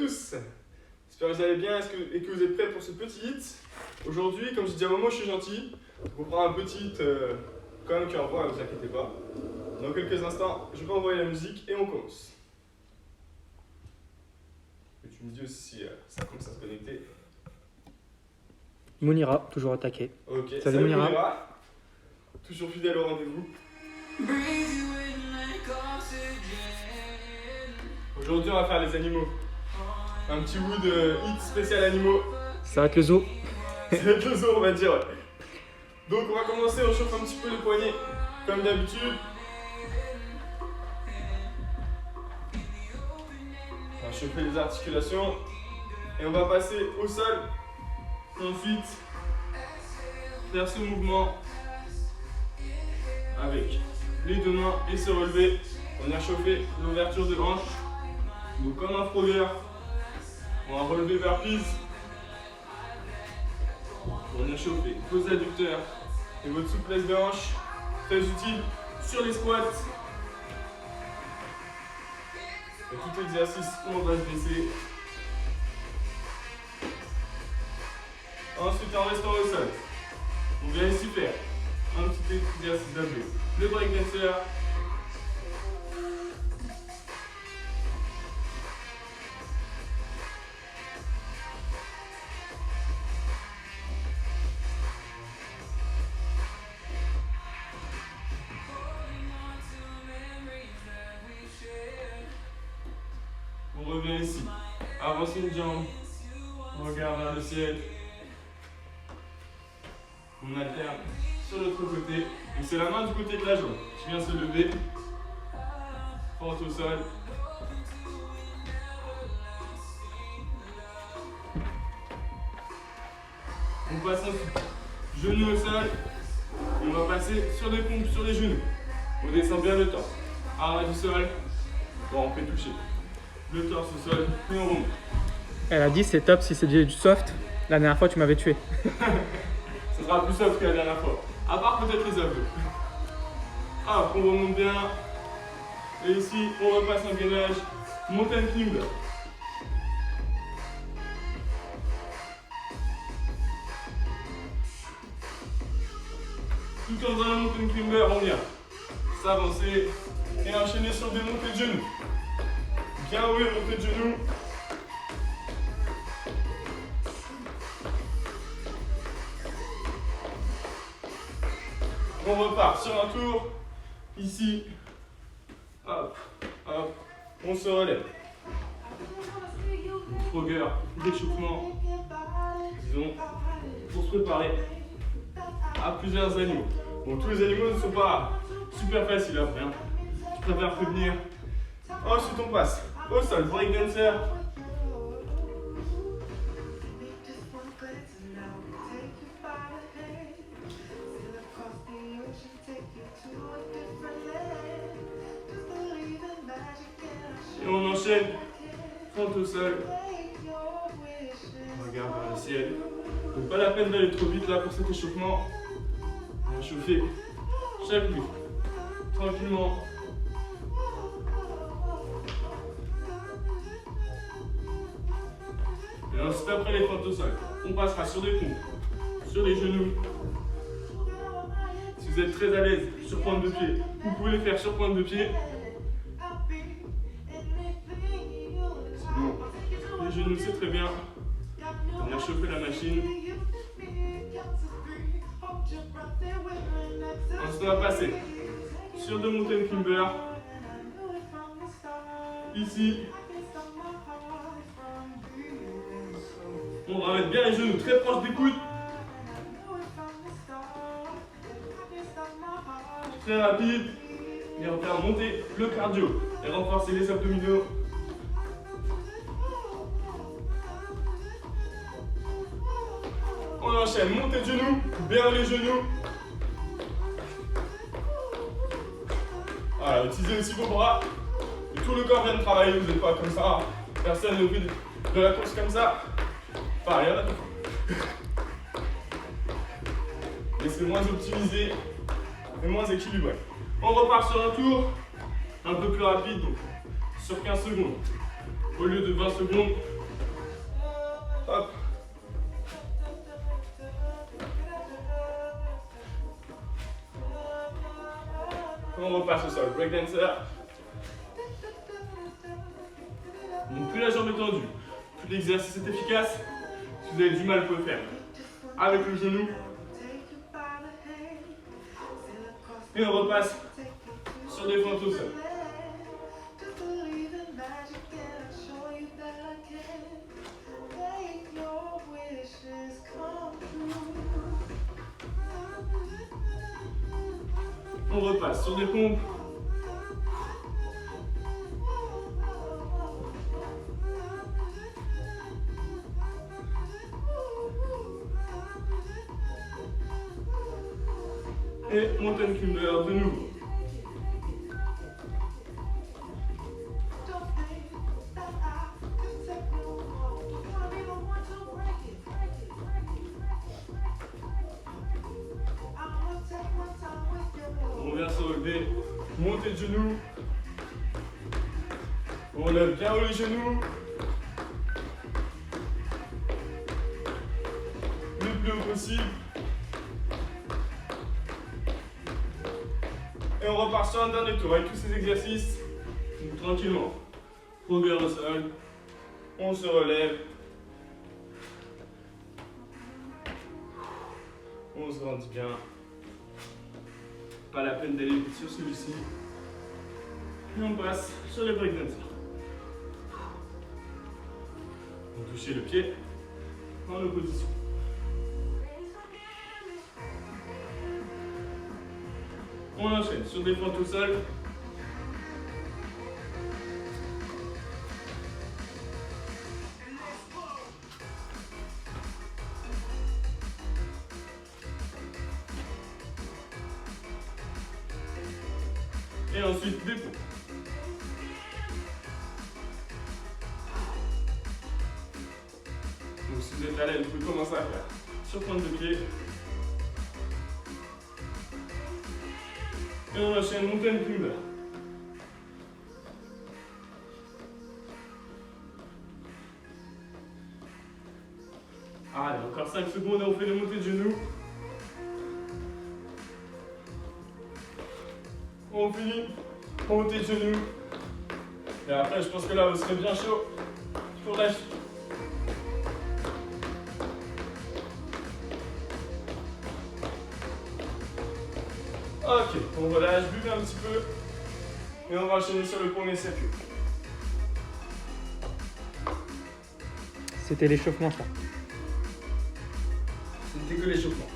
tous. J'espère que vous allez bien et que vous êtes prêts pour ce petit hit. Aujourd'hui, comme je dis à Momo, je suis gentil. On prend un petit hit quand même qui envoie, ne vous inquiétez pas. Dans quelques instants, je vais envoyer la musique et on commence. Et tu me dis aussi si ça commence à se connecter. Mounira, toujours attaqué. Ok, Salut Mounira. Toujours fidèle au rendez-vous. Aujourd'hui, on va faire les animaux. Un petit bout de hit spécial animaux. Ça va être le zoo. Ça va être le zoo, on va dire. Donc, on va commencer, on chauffe un petit peu les poignets, comme d'habitude. On va chauffer les articulations. Et on va passer au sol. Ensuite, faire ce mouvement avec les deux mains et se relever. On a chauffé l'ouverture de hanche. Donc comme un frogger, on va relever burpees. On a chauffé vos adducteurs et votre souplesse de hanche. Très utile sur les squats. Et tout exercice où on va se baisser. Ensuite, en restant au sol, on vient ici faire un petit exercice d'abdos. Le breakdancer. On revient ici. Avancez une jambe. On regarde vers le ciel. On alterne sur l'autre côté. Donc c'est la main du côté de la jambe qui vient se lever. Porte au sol. On passe ensuite genou au sol. On va passer sur des pompes sur les genoux. On descend bien le torse. Arrêt du sol. Bon, on peut toucher le torse au sol et on remonte. Elle a dit c'est top si c'est du soft. La dernière fois tu m'avais tué. Ce sera plus soft que la dernière fois. À part peut-être les abdos. Ah, on remonte bien. Et ici, on repasse en gainage. Mountain climber. Tout en faisant le mountain climber, on vient s'avancer et enchaîner sur des montées de genoux. Bien haut et montées de genoux. On repart sur un tour. Ici. Hop, hop. On se relève. Frogger, d'échauffement. Disons, pour se préparer à plusieurs animaux. Bon, tous les animaux ne sont pas super faciles après. Hein. Je préfère prévenir. Ensuite, on passe au sol. Breakdancer. Et on enchaîne, front au sol, on regarde vers le ciel. Donc pas la peine d'aller trop vite là pour cet échauffement. On va chauffer chaque muscle, tranquillement. Et ensuite après les fentes au sol, on passera sur des pompes, sur les genoux. Si vous êtes très à l'aise sur pointe de pied, vous pouvez les faire sur pointe de pied. Les genoux, c'est très bien. On a chauffé la machine. Ensuite, on va passer sur deux mountain climber. Ici. On va mettre bien les genoux très proches des coudes. Très rapide. Et on va monter le cardio et renforcer les abdominaux. On enchaîne, montée de genoux, bien les genoux. Voilà, utilisez aussi vos bras. Et tout le corps vient de travailler, vous n'êtes pas comme ça. Personne ne fait de la course comme ça. Enfin, il y en a tout. Mais c'est moins optimisé et moins équilibré. On repart sur un tour un peu plus rapide, donc sur 15 secondes. au lieu de 20 secondes. Hop. On repasse au sol, breakdancer. Donc plus la jambe est tendue, plus l'exercice est efficace. Si vous avez du mal, vous pouvez faire avec le genou. Et on repasse sur des fentes au sol. On repasse sur des pompes. Et mountain climber de nouveau. On vient se relever, monter le genou. On lève bien haut les genoux. Le plus haut possible. Et on repart sur un dernier tour avec tous ces exercices. Donc, tranquillement. Progrès au sol. On se relève. On se grandit bien. Pas la peine d'aller sur celui-ci. Et on passe sur les breakdancers. On touche le pied en opposition. On enchaîne sur des fentes au sol. Et ensuite des pompes. Donc si vous êtes à l'aise, vous pouvez commencer à faire sur pointe de pied. Et on enchaîne mountain climber. Allez, encore 5 secondes et on fait les montées de genoux. On finit, montée de genoux. Et après, je pense que là, vous serez bien chaud pour la chute. Ok, on relâche, buvez un petit peu. Et on va enchaîner sur le premier circuit. C'était l'échauffement, ça. C'était que l'échauffement.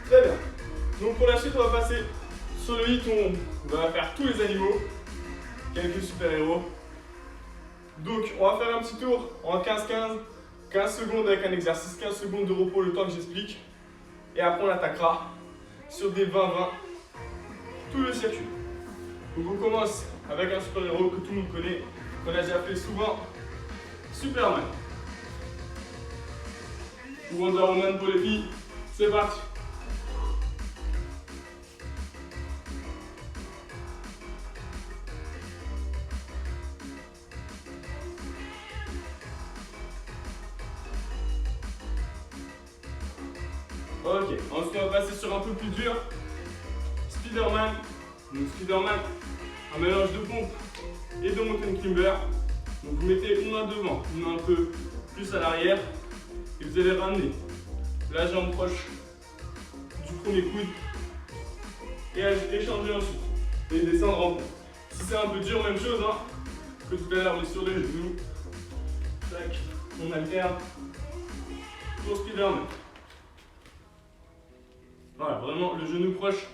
Très bien. Donc pour la suite, on va passer sur le hit où on va faire tous les animaux. Quelques super-héros. Donc on va faire un petit tour en 15-15. 15 secondes avec un exercice, 15 secondes de repos, le temps que j'explique. Et après on attaquera sur des 20-20 tout le circuit. Donc on commence avec un super-héros que tout le monde connaît, qu'on a déjà fait souvent, Superman. Wonder Woman pour les filles, c'est parti. Ok, ensuite on va passer sur un peu plus dur. Spider-Man. Donc Spider-Man, un mélange de pompe et de mountain climber. Donc vous mettez une main devant, une main un peu plus à l'arrière. Et vous allez ramener la jambe proche du premier coude. Et échanger ensuite. Et descendre en pompe. Si c'est un peu dur, même chose hein, que tout à l'heure, mais sur les genoux. Tac, on alterne pour Spider-Man. Voilà, vraiment le genou proche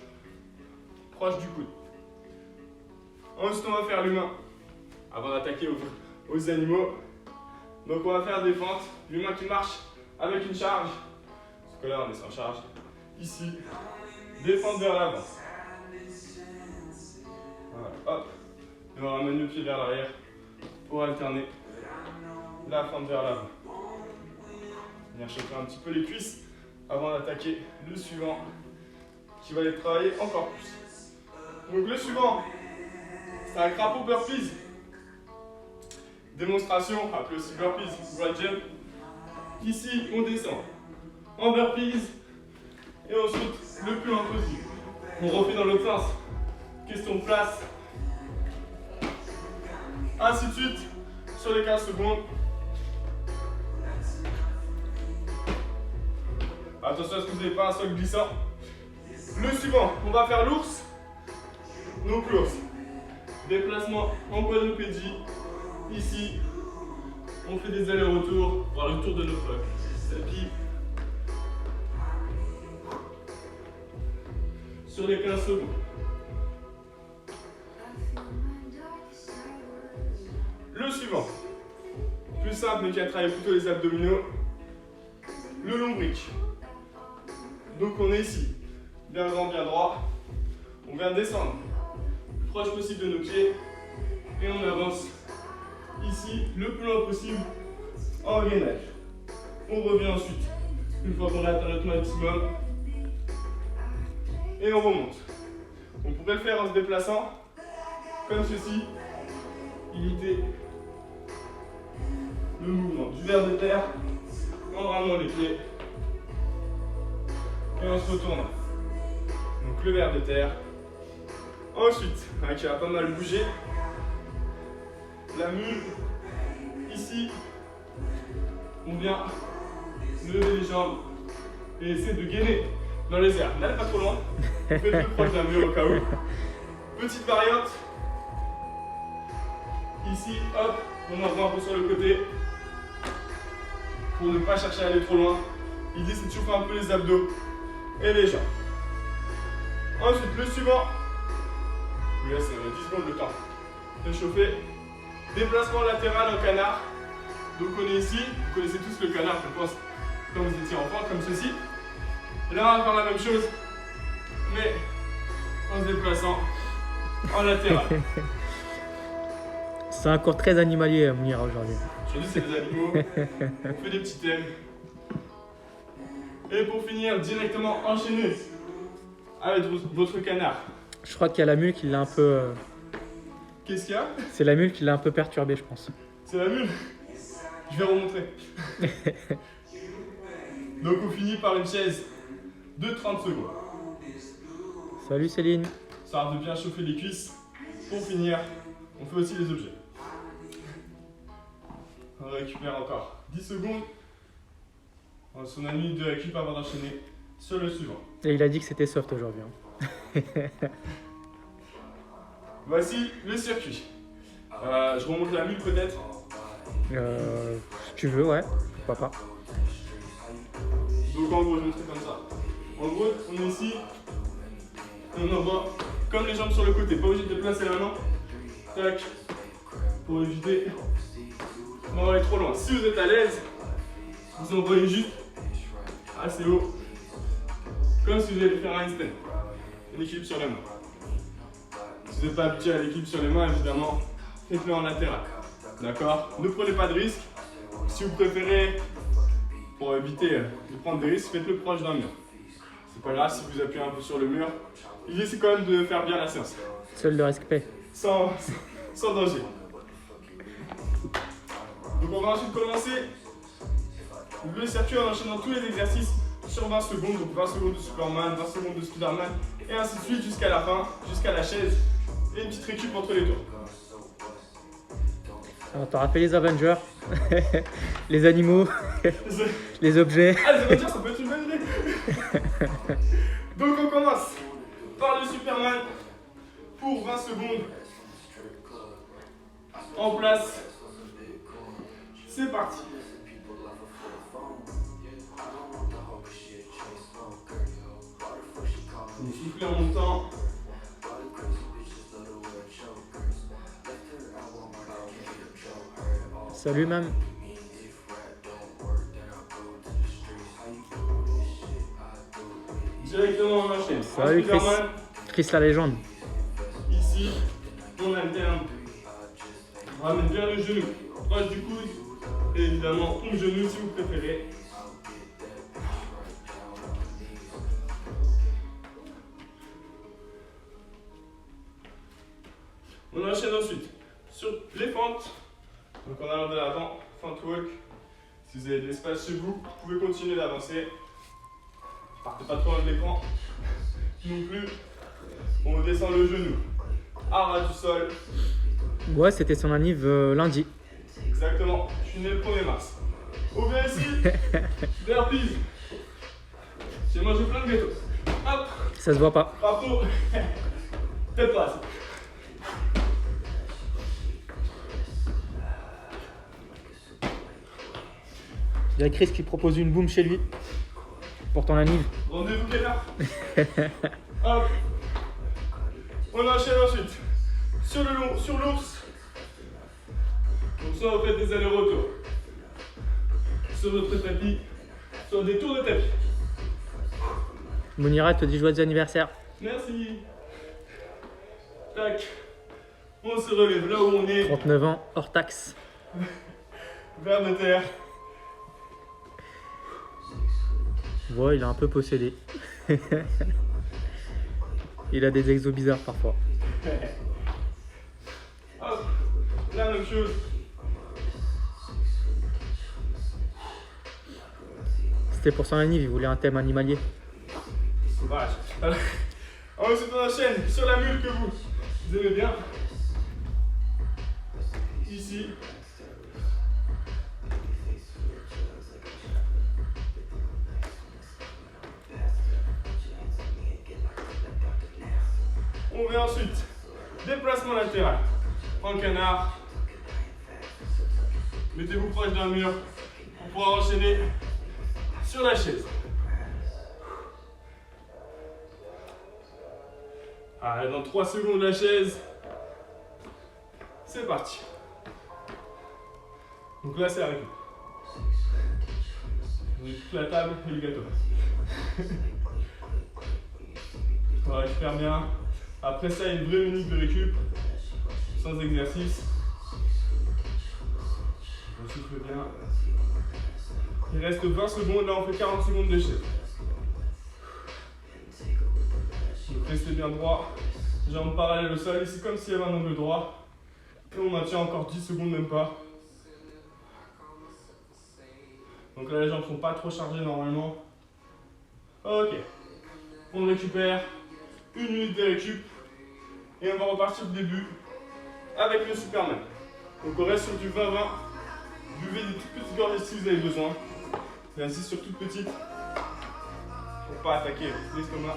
du coude. Ensuite, on va faire l'humain avant d'attaquer aux animaux. Donc, on va faire des fentes. L'humain qui marche avec une charge. Parce que là, on est sans charge. Ici, des fentes vers l'avant. Voilà, hop. Et on ramène le pied vers l'arrière pour alterner la fente vers l'avant. Venir chauffer un petit peu les cuisses avant d'attaquer le suivant. qui va les travailler encore plus. Donc le suivant, c'est un crapaud burpees. Démonstration, appelé aussi burpees, right jump. Ici, on descend en burpees et on saute le plus loin possible. On refait dans l'autre sens. Question de place. Ainsi de suite sur les 15 secondes. Attention à ce que vous n'avez pas un sol glissant. Le suivant, on va faire l'ours. Donc l'ours. Déplacement en quadrupédie. Ici, on fait des allers-retours, voir le tour de notre tapis. Sur les 15 secondes. Le suivant, plus simple mais qui a travaillé plutôt les abdominaux, le lombric. Donc on est ici, bien grand, bien droit. On vient descendre le plus proche possible de nos pieds et on avance ici le plus loin possible en gainage. On revient ensuite, une fois qu'on a atteint notre maximum, et on remonte. On pourrait le faire en se déplaçant comme ceci, imiter le mouvement du ver de terre en ramenant les pieds et on se retourne. Donc le ver de terre. Ensuite, qui va pas mal bouger, la mule. Ici, on vient lever les jambes et essayer de gainer dans les airs. N'allez pas trop loin, faites plus proche d'un mur au cas où. Petite variante. Ici, hop, on envoie un peu sur le côté pour ne pas chercher à aller trop loin. L'idée c'est de chauffer un peu les abdos et les jambes. Ensuite, le suivant, je vous laisse 10 secondes le temps de chauffer. Déplacement latéral en canard. Donc on est ici, vous connaissez tous le canard, je pense, quand vous étiez enfant, comme ceci. Et là on va faire la même chose, mais en se déplaçant en latéral. C'est un cours très animalier, Mounir, aujourd'hui. Aujourd'hui c'est des animaux, on fait des petits thèmes. Et pour finir, directement enchaîner avec votre canard. Je crois qu'il y a la mule qui l'a un peu... Qu'est-ce qu'il y a? C'est la mule qui l'a un peu perturbé, je pense. C'est la mule? Je vais remontrer. Donc on finit par une chaise de 30 secondes. Salut Céline. Ça va de bien chauffer les cuisses. Pour finir, on fait aussi les objets. On récupère encore 10 secondes. On a une minute de récup avant d'enchaîner sur le suivant. Et il a dit que c'était soft aujourd'hui. Hein. Voici le circuit. Je remonte la mule peut-être. Si tu veux, ouais. Pourquoi pas. Donc en gros, je montrerai comme ça. En gros, on est ici. On envoie comme les jambes sur le côté. Pas obligé de déplacer la main. Tac. Pour éviter d'envoyer trop loin. Si vous êtes à l'aise, vous envoyez juste assez haut. Comme si vous alliez faire un handstand. Un équilibre sur les mains. Si vous n'êtes pas habitué à l'équilibre sur les mains, évidemment, faites-le en latéral. D'accord? Ne prenez pas de risques. Si vous préférez, pour éviter de prendre des risques, faites-le proche d'un mur. C'est pas grave si vous appuyez un peu sur le mur. L'idée c'est quand même de faire bien la séance. Seul de respect. Sans danger. Donc on va ensuite commencer le circuit en enchaînant tous les exercices sur 20 secondes. Donc 20 secondes de Superman, 20 secondes de Spiderman et ainsi de suite jusqu'à la fin, jusqu'à la chaise et une petite récup entre les tours. Alors, t'auras fait les Avengers, les animaux, les objets. Ah, les Avengers, ça peut être une bonne idée. Donc on commence par le Superman pour 20 secondes. En place. C'est parti. Vous soufflez en montant. Salut, mam. Directement on enchaîne. Salut, Chris. Chris la légende. Ici, on alterne. On ramène bien le genou proche du coude. Et évidemment, un genou si vous préférez. On enchaîne ensuite sur les fentes. Donc en allant de l'avant, fente walk. Si vous avez de l'espace chez vous, vous pouvez continuer d'avancer. Partez pas trop loin de l'écran non plus. On descend le genou à ras du sol. Ouais, c'était son anniv lundi. Exactement, je suis né le 1er mars. Ouvert ici, burpees. J'ai mangé plein de gâteaux. Hop, Ça se voit pas. bravo. Peut-être pas assez. Il y a Chris qui propose une boom chez lui pour ton anniv. Rendez-vous quelle heure? Hop. On enchaîne ensuite sur le long, sur l'ours. Donc soit vous faites des allers-retours sur votre tapis, sur des tours de tapis. Mounira te dit joyeux anniversaire. Merci. Tac. On se relève là où on est. 39 ans, hors taxe. Vers de terre. Ouais, il est un peu possédé. Il a des exos bizarres parfois. Hop. La même chose. C'était pour son anniv, il voulait un thème animalier. Sauvage. Ensuite on enchaîne sur la mule que vous aimez bien. Ici. On fait ensuite déplacement latéral en canard. Mettez-vous proche d'un mur pour pouvoir enchaîner sur la chaise. Allez, dans 3 secondes la chaise. C'est parti. Donc là c'est avec nous. On est toute la table et le gâteau. On récupère bien. Après ça, une vraie minute de récup, sans exercice. On souffle bien. Il reste 20 secondes, là on fait 40 secondes de chaise. Donc restez bien droit, jambes parallèles au sol, ici comme s'il y avait un angle droit. Et on maintient encore 10 secondes, même pas. Donc là les jambes sont pas trop chargées normalement. Ok, on récupère, 1 minute de récup. Et on va repartir du début avec le Superman. Donc on reste sur du 20-20. Buvez des toutes petites gorgées si vous avez besoin. Et ainsi sur toutes petites. Pour pas attaquer l'estomac.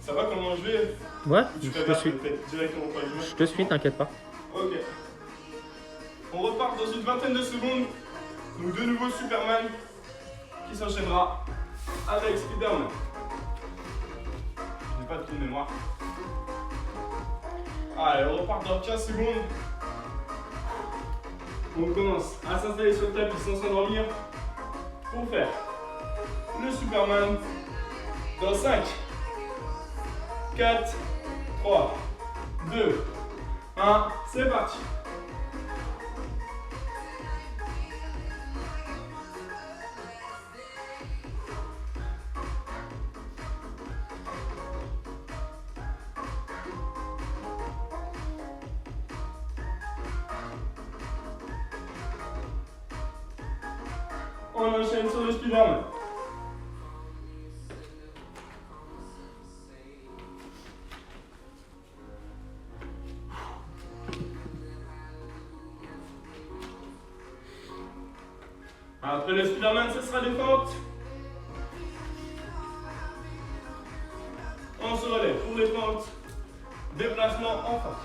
Ça va comment je vais? Ouais, Tu je te préfères suis. que je fasse directement quand je Je te suis, t'inquiète pas. Ok. On repart dans une vingtaine de secondes. Donc de nouveau Superman qui s'enchaînera avec Spiderman. J'ai pas de trou de mémoire. Allez, on repart dans 15 secondes. On commence à s'installer sur le tapis sans s'endormir pour faire le Superman dans 5, 4, 3, 2, 1, c'est parti. On enchaîne sur le Spiderman. Après le Spiderman, ce sera des fentes. On se relève pour les fentes. Déplacement en fente.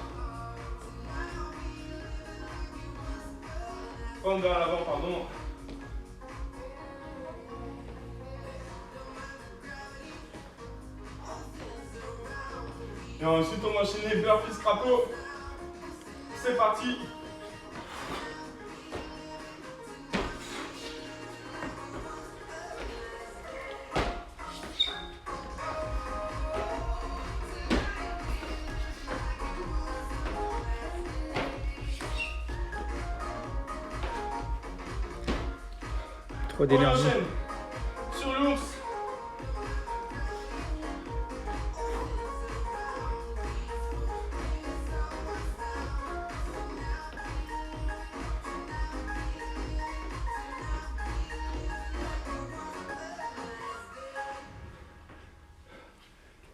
Fente vers l'avant, pardon. Et ensuite, on va enchaîner burpees crapaud. C'est parti. Trop On d'énergie. enchaîne sur l'ours.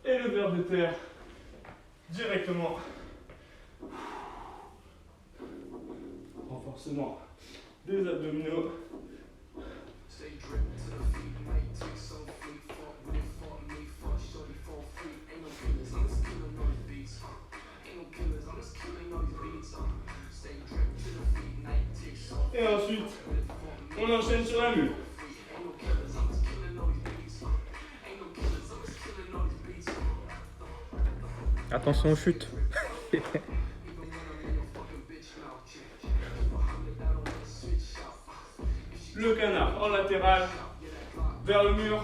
Et le ver de terre directement. Renforcement des abdominaux. Et ensuite, on enchaîne sur la mule. Attention aux chutes. Le canard en latéral, vers le mur.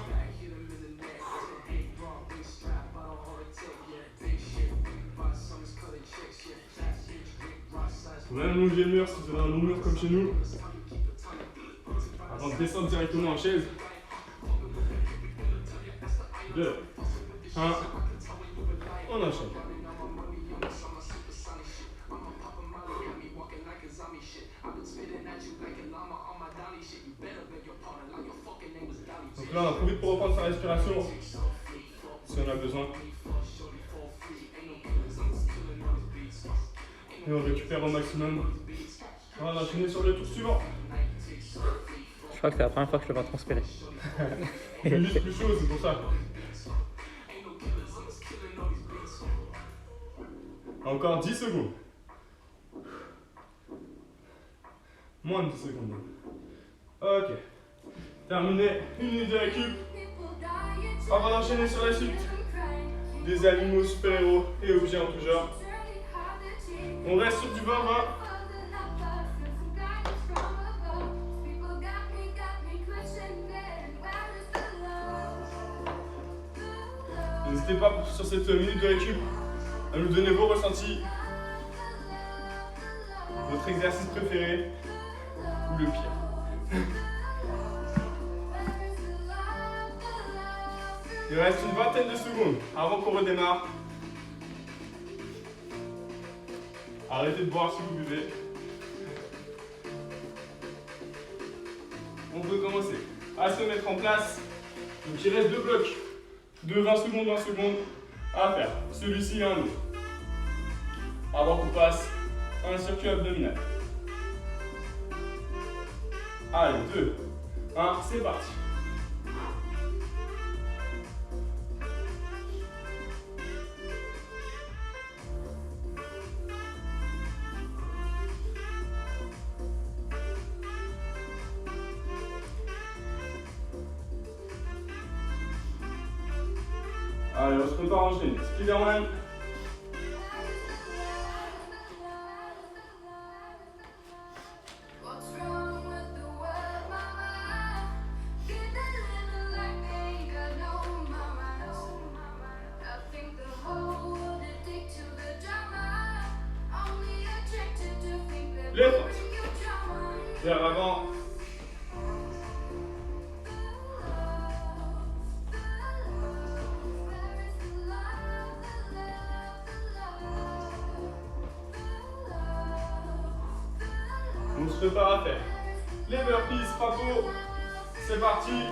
Faut même longer le mur si vous avez un long mur comme chez nous. Avant de descendre directement en chaise. 2, 1, on enchaîne. Donc là, on en profite pour reprendre sa respiration, si on a besoin. Et on récupère au maximum. On va enchaîner sur le tour suivant. Je crois que c'est la première fois que je le vois transpirer. C'est juste plus chaud, c'est pour ça. Encore 10 secondes. Moins de 10 secondes. Ok. Terminé. 1 minute de récup. On va enchaîner sur la suite. Des animaux, super-héros et objets en tout genre. On reste sur du 20-20. N'hésitez pas sur cette minute de récup à nous donner vos ressentis, votre exercice préféré ou le pire. Il reste une vingtaine de secondes avant qu'on redémarre. Arrêtez de boire si vous buvez. On peut commencer à se mettre en place. Donc il reste 2 blocs de 20 secondes à faire. Celui-ci et un autre. Avant qu'on passe à un circuit abdominal. Allez, 2, 1, c'est parti. Allez, on se prépare à enchaîner. Spider-Man. Les forces. Vers avant. On se prépare à faire les burpees, frappos. C'est parti.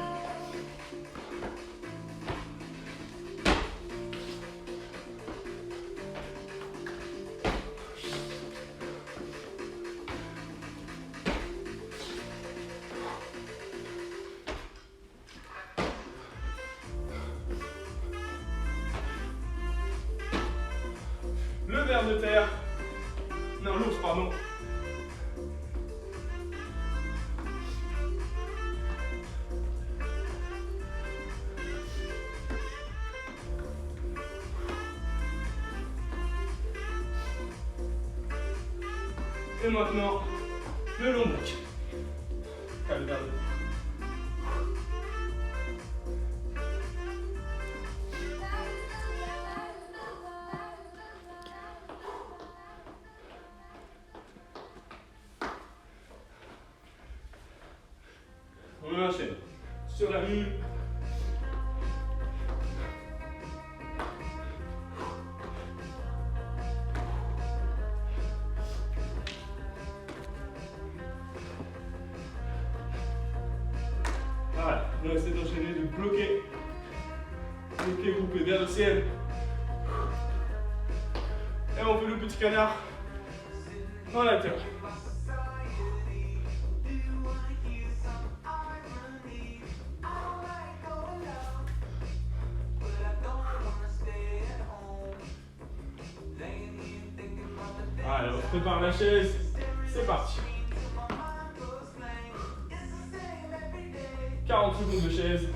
Le ver de terre. Non, l'ours, pardon. Et maintenant, le long bloc. Calme vers le haut. On enchaîne. Sur la mule. Voilà, on essaie d'enchaîner, de bloquer. Bloquer, couper vers le ciel. Et on fait le petit canard dans la terre. Allez, on prépare la chaise, c'est parti. 40 secondes de chaise,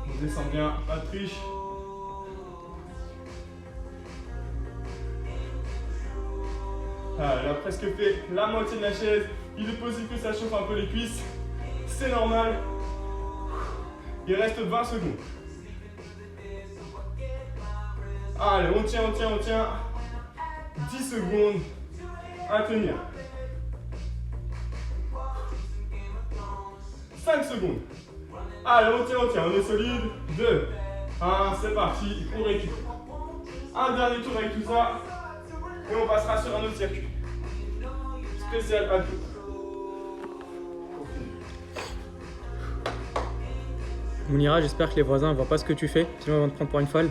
on descend bien, pas de triche. Elle a presque fait la moitié de la chaise, il est possible que ça chauffe un peu les cuisses, c'est normal. Il reste 20 secondes. Allez, on tient, on tient, on tient. 10 secondes à tenir. 5 secondes. Allez, on tient, on est solide. 2, 1, c'est parti, on récupère. Un dernier tour avec tout ça. Et on passera sur un autre circuit. Spécial abdos. Mounira, j'espère que les voisins ne voient pas ce que tu fais, sinon ils vont te prendre pour une folle.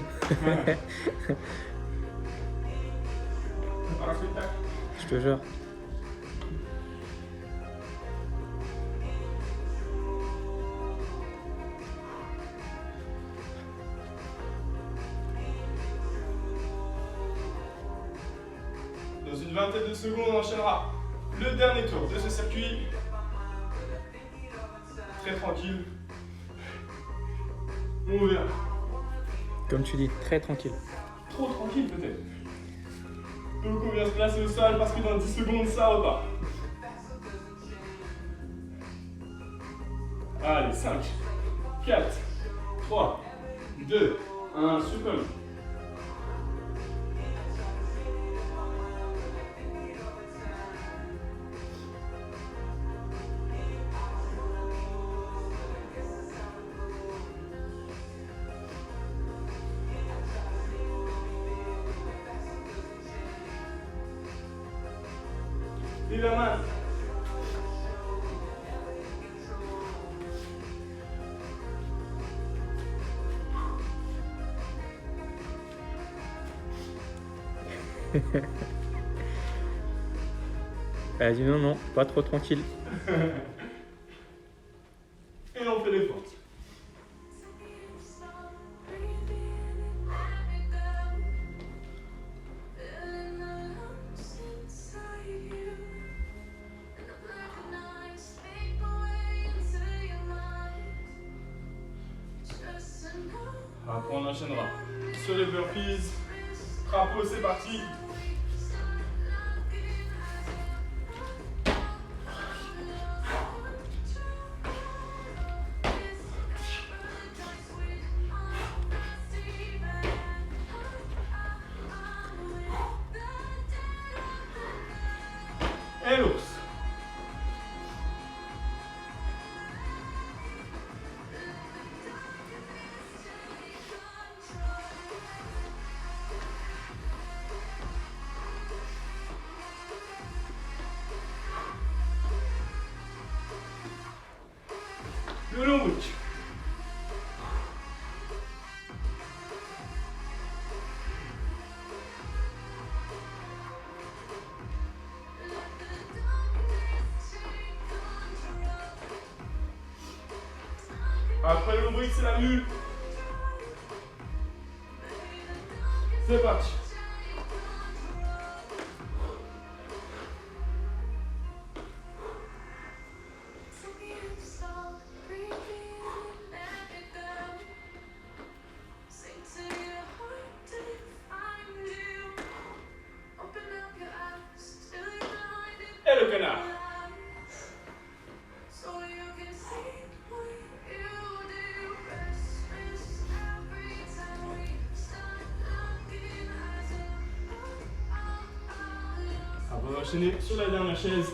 Je te jure. Dans une vingtaine de secondes, on enchaînera le dernier tour de ce circuit. Très tranquille. On verra. Comme tu dis, très tranquille. Trop tranquille peut-être. Donc on vient se placer au sol parce que dans 10 secondes ça repart. Allez, 5, 4, 3, 2, 1, super. Vive la main. Elle a dit non, non, pas trop tranquille. Et on fait les forces. Après on enchaînera sur les burpees. Crapaud, c'est parti. Et l'ours. Le long bouc. Après le lombric, c'est la mule. C'est parti. Et le canard. On va enchaîner sur la dernière chaise.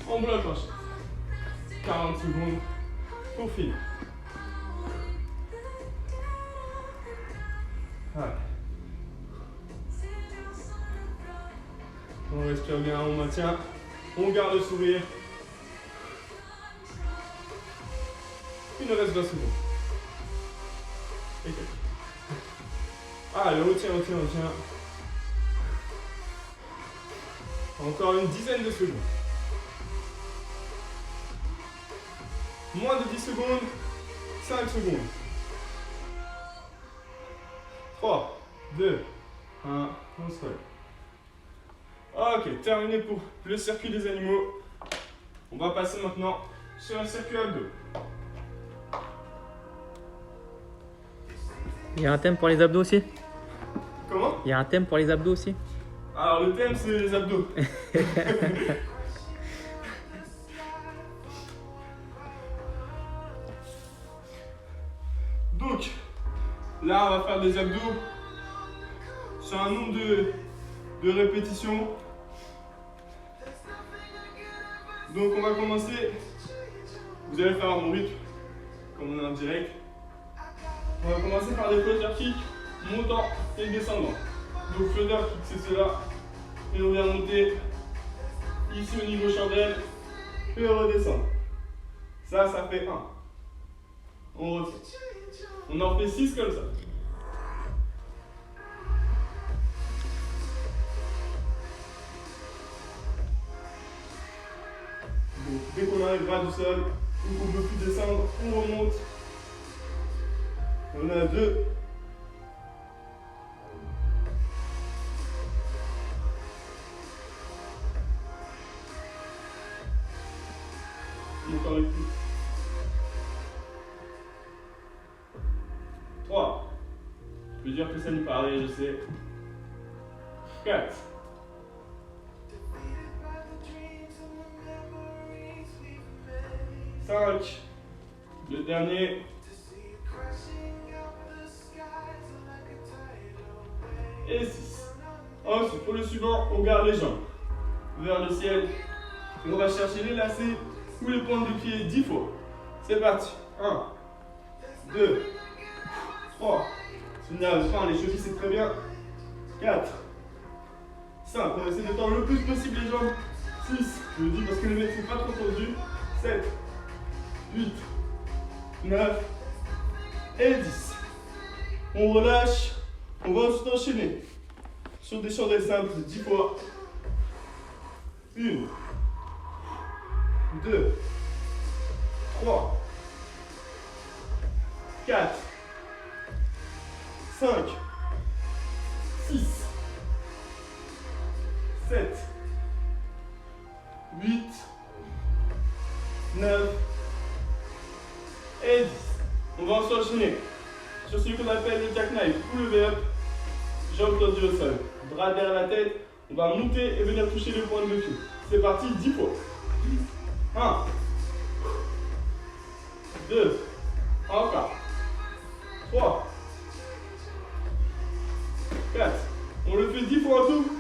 On bloque en chaise. 40 secondes pour finir. Allez. On respire bien, on maintient. On garde le sourire. Il nous reste 20 secondes. Allez, retiens. Encore une dizaine de secondes. Moins de 10 secondes. 5 secondes. 3, 2, 1, on se relève. Ok, terminé pour le circuit des animaux. On va passer maintenant sur un circuit abdos. Il y a un thème pour les abdos aussi? Comment? Il y a un thème pour les abdos aussi? Alors le thème c'est les abdos. Donc, là on va faire des abdos sur un nombre de répétitions. Donc on va commencer, vous allez faire à mon rythme, comme on est en direct. On va commencer par des floater kicks montant et descendant. Donc floater kick c'est cela, et on vient monter ici au niveau chandelle et on redescend. Ça fait 1. On refait. On en fait 6 comme ça. Donc dès qu'on arrive bas du sol, ou qu'on ne peut plus descendre, on remonte. On a 2. Encore une fois. 3. Je peux dire que ça me paraît, je sais. 4. 5. Le dernier. Et 6. Ensuite, pour le suivant, on garde les jambes vers le ciel. Et on va chercher les lacets ou les pointes de pied 10 fois. C'est parti. 1, 2, 3. Si vous n'y arrivez pas, les chevilles c'est très bien. 4, 5. On va essayer de tendre le plus possible les jambes. 6. Je le dis parce que les mecs ne sont pas trop tendus. 7, 8, 9 et 10. On relâche. On va ensuite enchaîner sur des chandelles simples 10 fois. 1, 2, 3, 4, 5, 6, 7, 8, 9 et 10. On va ensuite enchaîner sur celui qu'on appelle le jackknife ou le V-up. Jambes tendues au sol, bras derrière la tête. On va monter et venir toucher les pointes de pied. C'est parti, 10 fois. 1, 2, encore. 3, 4. On le fait 10 fois en tout.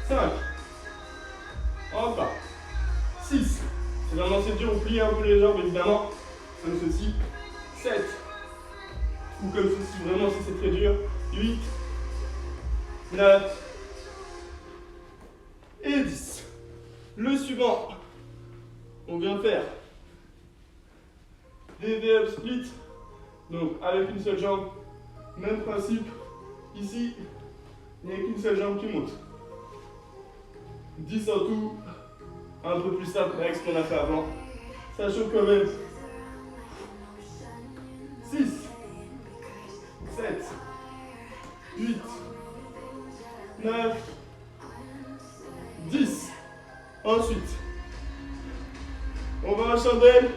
5, encore. 6. C'est vraiment c'est dur, on plie un peu les jambes évidemment. Comme ceci. 7. Ou comme ceci, vraiment si c'est très dur. 8, 9 et 10. Le suivant, on vient faire des V-up split. Donc avec une seule jambe, même principe. Ici, il n'y a qu'une seule jambe qui monte. 10 en tout, un peu plus simple avec ce qu'on a fait avant. Ça chauffe quand même. 6, 7, 8, 9, 10. Ensuite, on va en chandelle.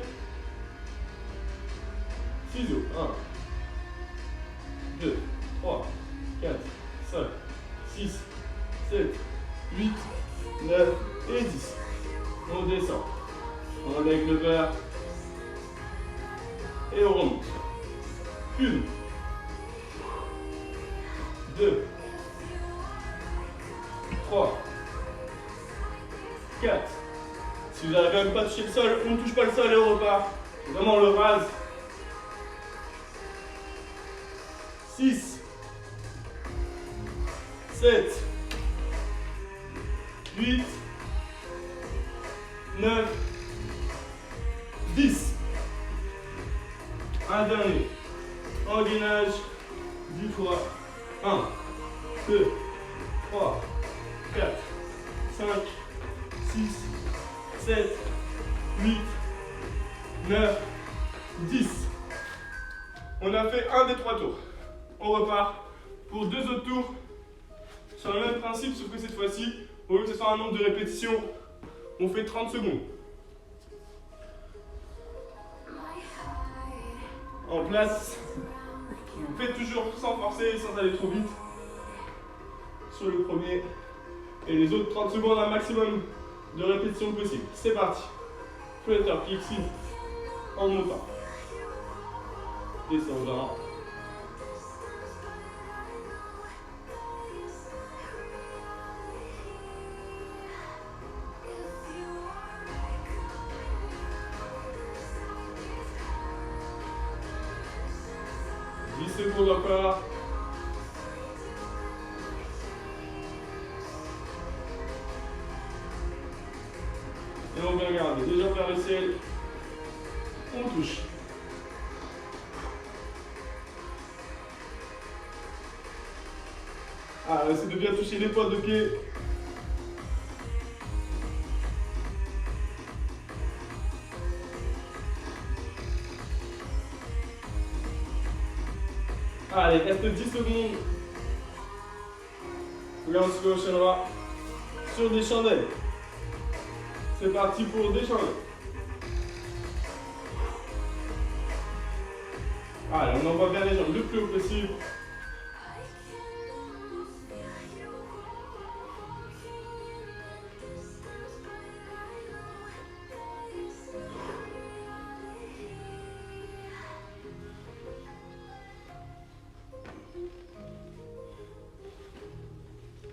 Ciseaux. 1, 2, 3, 4, 5, 6, 7, 8, 9 et 10. On descend. On lève le verre. Et on remonte. 1, 2, 3, 4, Si vous n'arrivez même pas à toucher le sol, on ne touche pas le sol et on repart. Vraiment, on le rase. 6, 7, 8, 9, 10. Un dernier. En gainage, 10 fois. 1, 2, 3, 4, 5, 6, 7, 8, 9, 10. On a fait un des 3 tours. On repart pour 2 autres tours sur le même principe, sauf que cette fois-ci, au lieu que ce soit un nombre de répétitions, on fait 30 secondes. En place, vous faites toujours sans forcer, sans aller trop vite sur le premier. Et les autres 30 secondes, un maximum de répétitions possible. C'est parti. Flutter kick, si. En montant. Descendant. Secondes encore. Et on vient garder. Déjà vers le ciel. On touche. Ah, c'est de bien toucher les pointes de pied. Allez, reste 10 secondes. Là, on se enchaînera sur des chandelles. C'est parti pour des chandelles. Allez, on envoie bien les jambes le plus haut possible.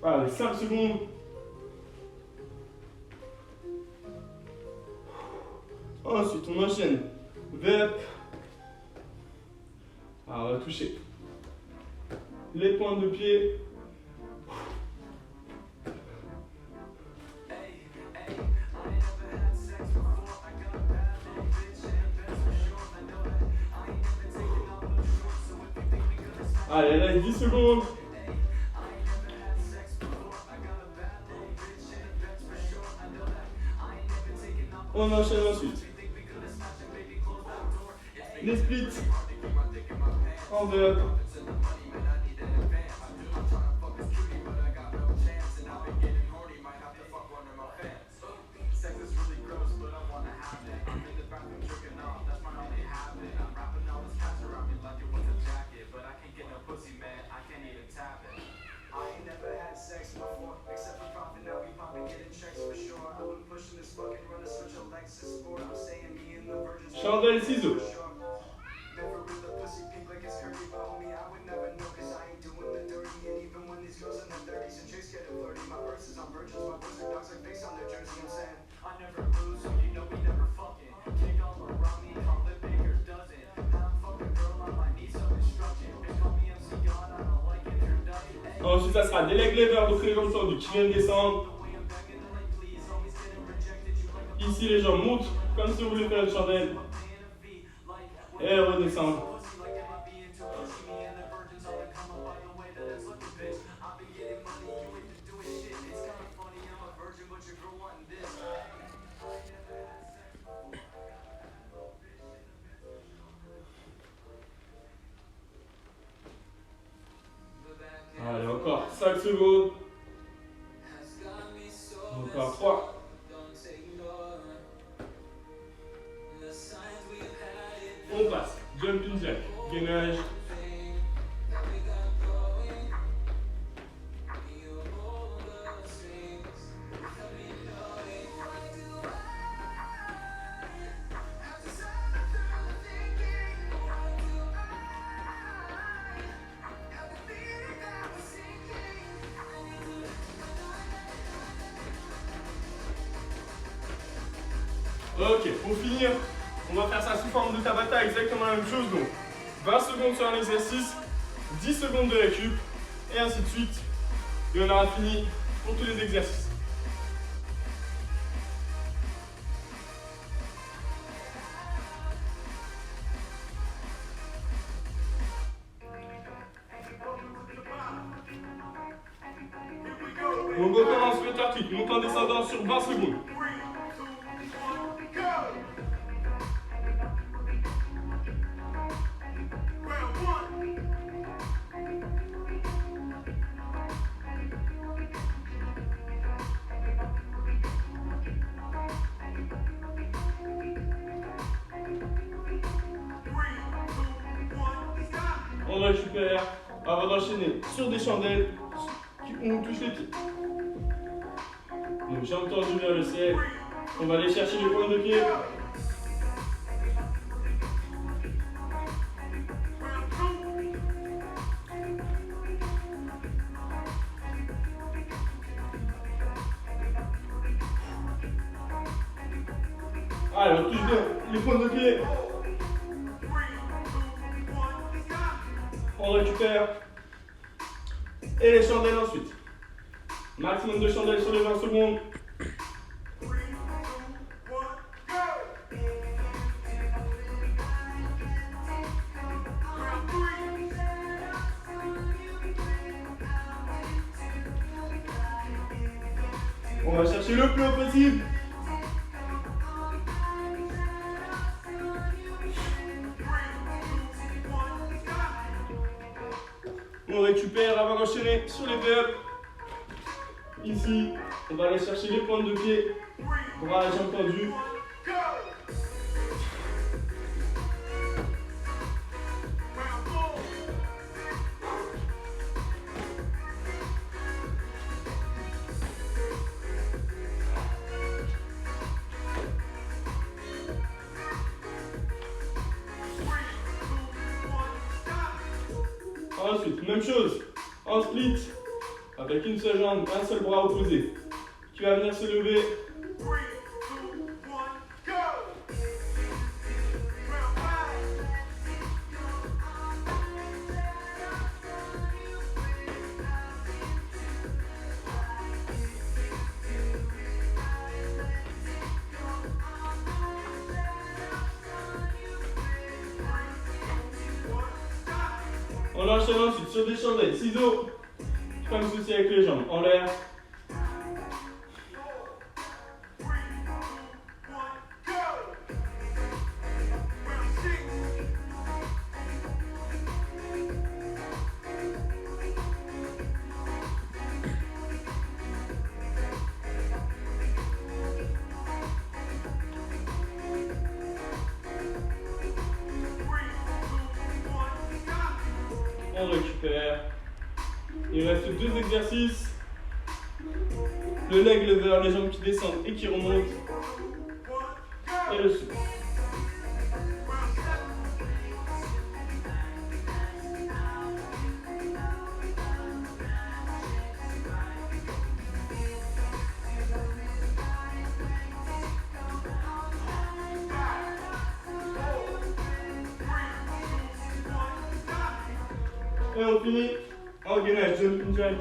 Allez, 5 secondes. Ensuite, on enchaîne. Vep. Alors, on va toucher les pointes de pied. Allez, là, 10 secondes. On enchaîne ensuite. Les splits en deux. Chandelle ciseaux. Ensuite, ça sera des leg levers, donc les jambes tendues qui viennent descendre. Ici, les jambes montent comme si vous voulez faire une chandelle. Et redescendre. Allez, encore 5 secondes. Encore 3. On passe. Jumping jack. Gainage. Ok, pour finir, on va faire ça sous forme de Tabata, exactement la même chose. Donc 20 secondes sur un exercice, 10 secondes de récup, et ainsi de suite. Et on aura fini pour tous les exercices. Donc on commence le tortique, monte en descendant sur 20 secondes. On récupère avant d'enchaîner sur des chandelles où on touche les pieds. Donc jambes tendues vers le ciel. On va aller chercher les pointes de pied. Allez, on touche bien les pointes de pied. On récupère. Et les chandelles ensuite. Maximum de chandelles sur les 20 secondes. On va chercher le plus haut possible. On récupère avant d'enchaîner sur les up. Ici, on va aller chercher les pointes de pied. Bras et jambes tendues. Ensuite, même chose, en split, avec une seule jambe, un seul bras opposé. Tu vas venir se lever. On enchaîne ensuite sur des chandelles, ciseaux, comme ceci avec les jambes en l'air. On récupère. Il reste deux exercices. Le leg lever, les jambes qui descendent et qui remontent. Et le souffle. Et on finit en gainage, jumping jack.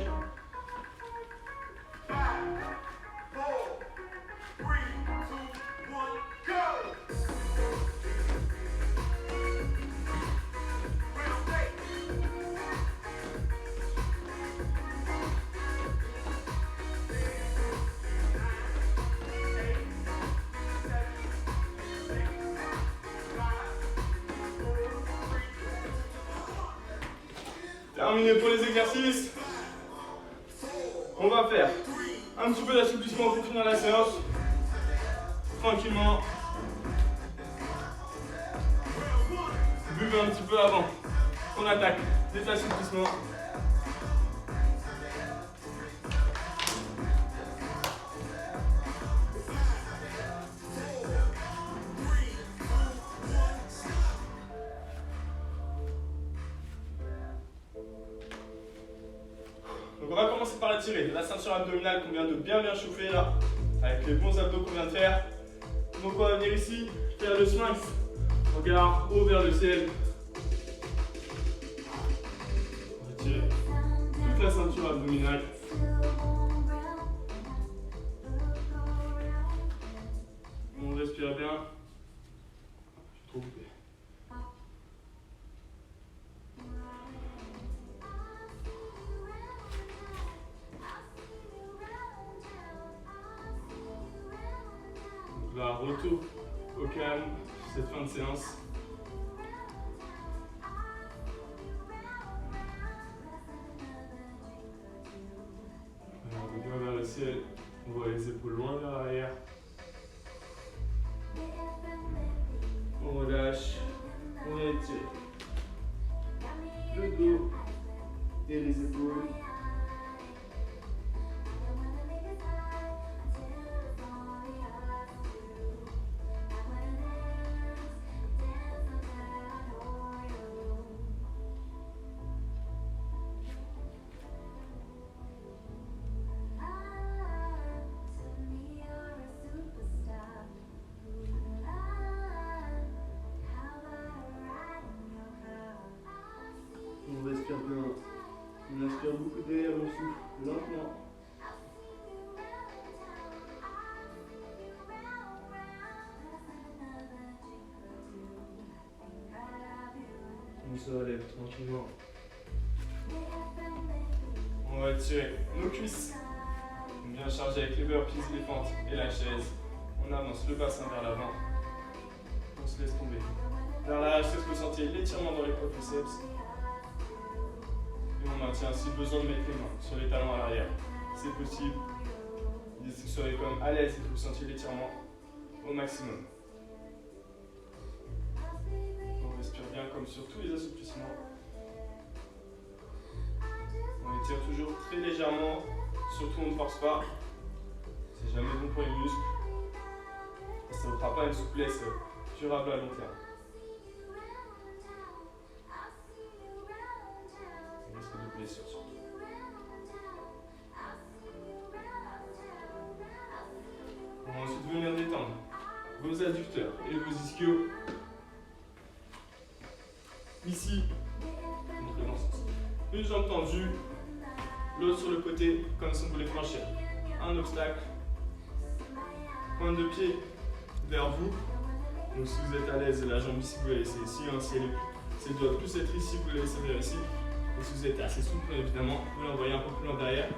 Terminé pour les exercices. On va faire un petit peu d'assouplissement pour finir la séance. Tranquillement. Buvez un petit peu avant. On attaque des assouplissements. Donc on va commencer par étirer la ceinture abdominale qu'on vient de bien chauffer là, avec les bons abdos qu'on vient de faire. Donc on va venir ici, faire le sphinx. Regard haut vers le ciel. On va tirer toute la ceinture abdominale. On respire bien. Je suis trop coupé. Donc là, retour au calme, cette fin de séance. On regarde bien vers le ciel, on voit les épaules loin vers l'arrière. On relâche, on étire le dos et les épaules. On respire bien. On inspire beaucoup d'air, on souffle lentement. On se relève tranquillement. On va tirer nos cuisses. Bien chargé avec les burpees, les fentes et la chaise. On avance le bassin vers l'avant. On se laisse tomber. Vers la est-ce que vous sentez l'étirement dans les quadriceps? Et on maintient si besoin de mettre les mains sur les talons à l'arrière. C'est possible. Vous serez comme à l'aise et que vous sentiez l'étirement au maximum. On respire bien comme sur tous les assouplissements. On étire toujours très légèrement, surtout on ne force pas. C'est jamais bon pour les muscles. Et ça ne vous fera pas une souplesse durable à long terme. On risque de blessure surtout. On va ensuite venir détendre vos adducteurs et vos ischios. Ici, montrez dans ce sens. Une jambe tendue, l'autre sur le côté, comme si on voulait franchir un obstacle. Pointe de pied vers vous. Donc si vous êtes à l'aise, la jambe ici, vous la laissez ici. Hein, si elle doit plus être ici, vous la laissez vers ici. Et si vous êtes assez souple, évidemment, vous l'envoyez un peu plus loin derrière.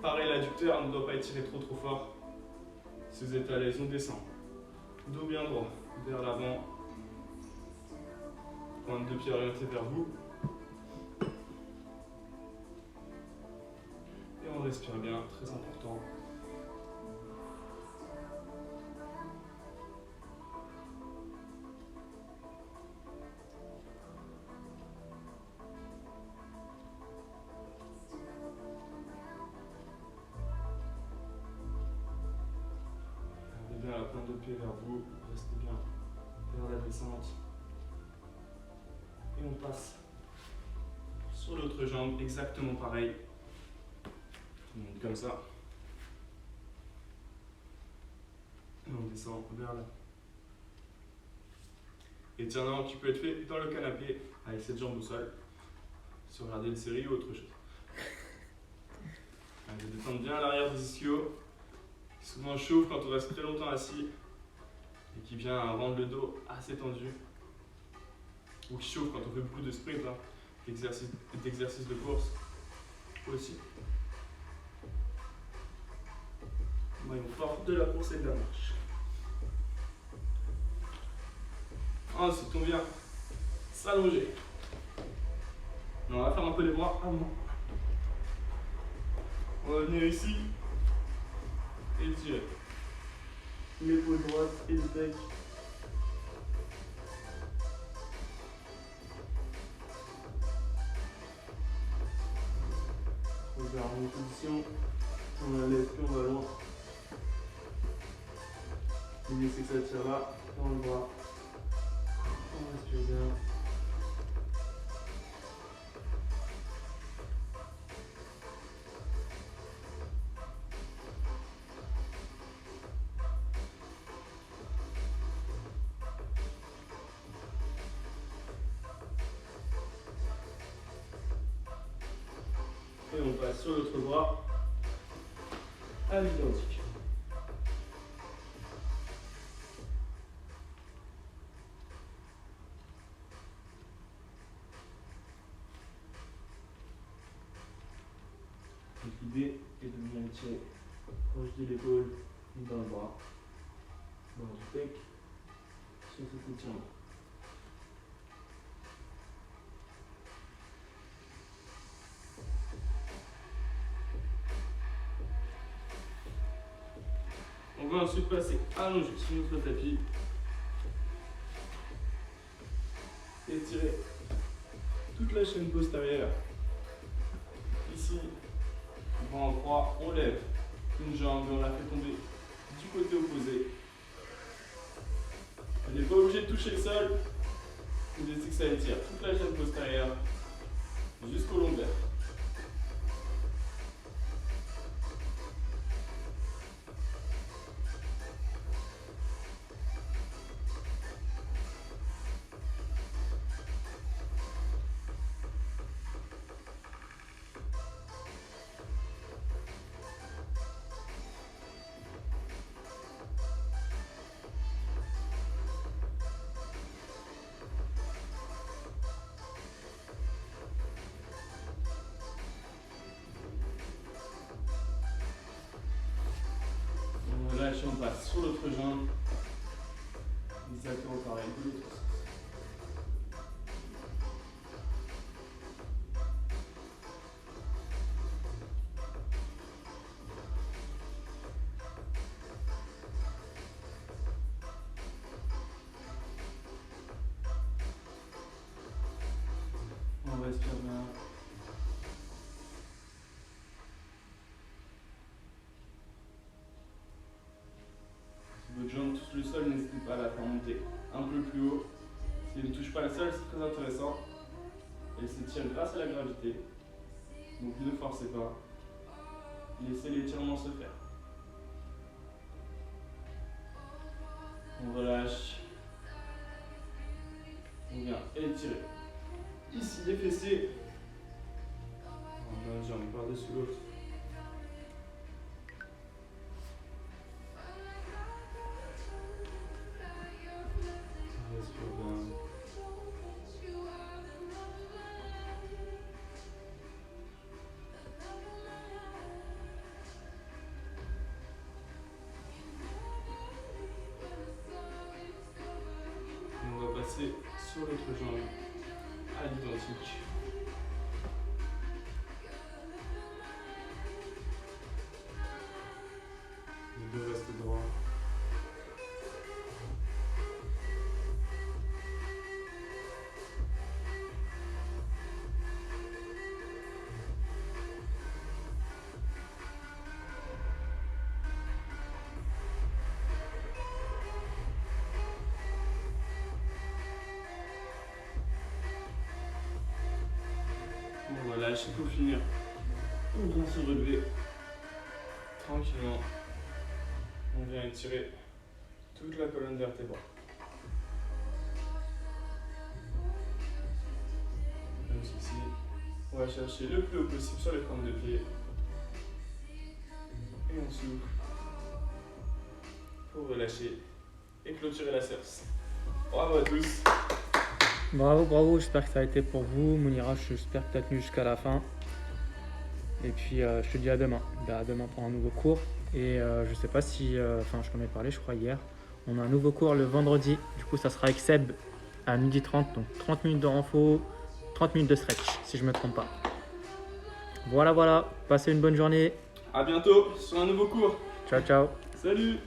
Pareil, l'adducteur ne doit pas étirer trop fort. Si vous êtes à l'aise, on descend. Dos bien droit, vers l'avant. Pointe de pied orientée vers vous. Et on respire bien, très important. Gardez bien la pointe de pied vers vous, restez bien vers la descente. Et on passe sur l'autre jambe, exactement pareil. On monte comme ça. Et on descend vers là. Étirement qui peut être fait dans le canapé avec cette jambe au sol, sur regarder une série ou autre chose. Allez, détendre bien l'arrière des ischios, qui souvent chauffe quand on reste très longtemps assis et qui vient rendre le dos assez tendu. Ou qui chauffe quand on fait beaucoup de sprint, hein, d'exercices de course aussi. Maillon fort de la course et de la marche. Ensuite, on vient s'allonger. On va faire un peu les bras avant. On va venir ici et tirer l'épaule droite et le bec. On va faire une position. On la lève puis on va loin. L'idée c'est que ça tire là, dans le bras. On respire bien. passe sur l'autre bras. À l'identique. Donc l'idée est de venir étirer proche de l'épaule, dans le bras, dans le pec, sur cet étirement. On va ensuite passer allongé sur notre tapis. Étirer toute la chaîne postérieure. Ici, bras en croix, on lève une jambe et on la fait tomber du côté opposé. On n'est pas obligé de toucher le sol. L'idée c'est que ça étire toute la chaîne postérieure jusqu'au lombaire. On passe sur l'autre jambe. Exactement pareil de l'autre sens. On respire bien. Votre jambe touche le sol, n'hésitez pas à la faire monter un peu plus haut. Si elle ne touche pas le sol, c'est très intéressant. Elle s'étire grâce à la gravité. Donc ne forcez pas. Laissez l'étirement se faire. On relâche. On vient étirer. Ici les fessiers. On a une jambe par-dessus l'autre. Sur l'autre jambe à l'identique. Les deux restent droits. On relâche pour finir. On vient se relever tranquillement. On vient étirer toute la colonne vertébrale. Comme ceci. On va chercher le plus haut possible sur les pointes de pied. Et on souffle pour relâcher et clôturer la séance. Bravo à tous! Bravo, bravo, j'espère que ça a été pour vous. Mounira, j'espère que tu as tenu jusqu'à la fin. Et puis je te dis à demain. À demain pour un nouveau cours. Et je sais pas si, je t'en ai parlé je crois hier. On a un nouveau cours le vendredi. Du coup ça sera avec Seb à 12h30. Donc 30 minutes de renfo, 30 minutes de stretch si je me trompe pas. Voilà, passez une bonne journée. À bientôt sur un nouveau cours. Ciao, ciao. Salut!